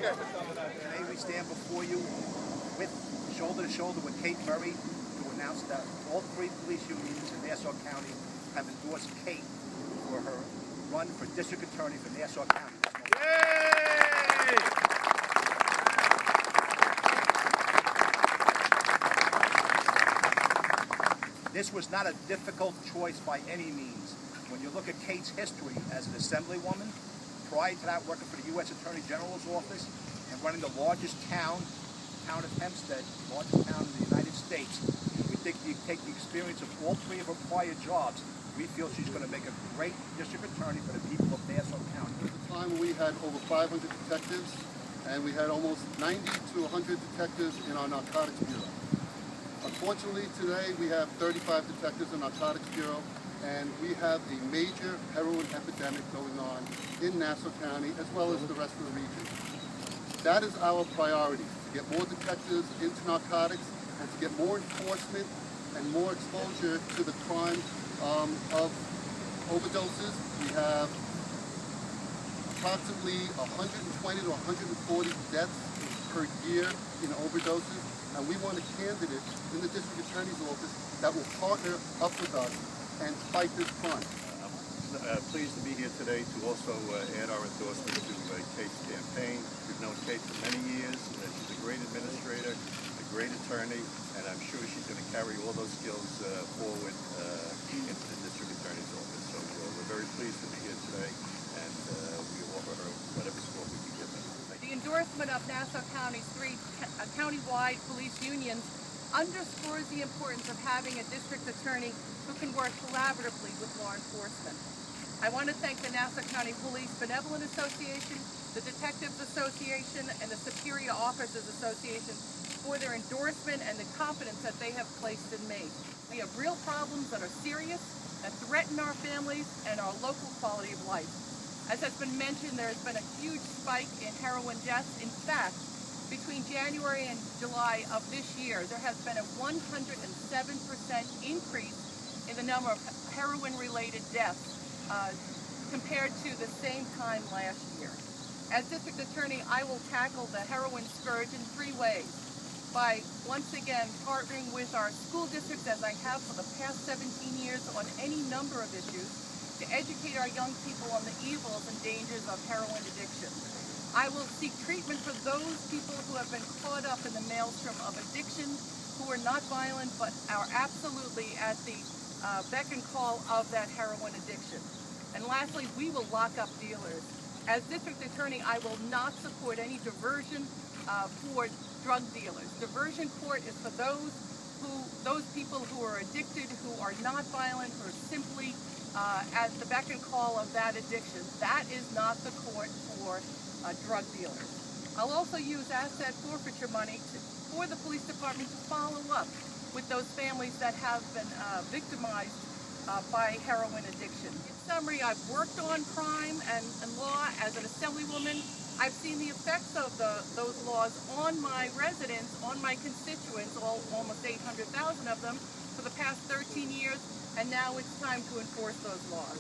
Today we stand before you with shoulder to shoulder with Kate Murray to announce that all three police unions in Nassau County have endorsed Kate for her run for district attorney for Nassau County. Yay! This was not a difficult choice by any means. When you look at Kate's history as an assemblywoman, prior to that working for the U.S. Attorney General's office and running the largest town of Hempstead, largest town in the United States, we think you take the experience of all three of her prior jobs, we feel she's going to make a great district attorney for the people of Nassau County. At the time we had over 500 detectives, and we had almost 90 to 100 detectives in our narcotics bureau. Unfortunately, today we have 35 detectives in Narcotics Bureau, and we have a major heroin epidemic going on in Nassau County as well as the rest of the region. That is our priority, to get more detectives into narcotics and to get more enforcement and more exposure to the crime of overdoses. We have approximately 120 to 140 deaths per year in overdoses. And we want a candidate in the district attorney's office that will partner up with us and fight this crime. I'm pleased to be here today to also add our endorsement to Kate's campaign. We've known Kate for many years. She's a great administrator, a great attorney, and I'm sure she's going to carry all those skills forward into the district attorney's office. So we're very pleased to be here today, and we offer her whatever support we can give her. The endorsement of Nassau County's three county-wide police unions underscores the importance of having a district attorney who can work collaboratively with law enforcement. I want to thank the Nassau County Police Benevolent Association, the Detectives Association, and the Superior Officers Association for their endorsement and the confidence that they have placed in me. We have real problems that are serious, that threaten our families and our local quality of life. As has been mentioned, there has been a huge spike in heroin deaths. In fact, between January and July of this year, there has been a 107% increase in the number of heroin-related deaths compared to the same time last year. As district attorney, I will tackle the heroin scourge in three ways. By, once again, partnering with our school districts, as I have for the past 17 years on any number of issues, to educate our young people on the evils and dangers of heroin addiction. I will seek treatment for those people who have been caught up in the maelstrom of addiction, who are not violent but are absolutely at the beck and call of that heroin addiction. And lastly, we will lock up dealers. As district attorney, I will not support any diversion for drug dealers. Diversion court is for those people who are addicted, who are not violent, who are simply at the beck and call of that addiction. That is not the court for drug dealers. I'll also use asset forfeiture money for the police department to follow up with those families that have been victimized by heroin addiction. In summary, I've worked on crime and law as an assemblywoman. I've seen the effects of those laws on my residents, on my constituents, almost 800,000 of them, for the past 13 years, and now it's time to enforce those laws.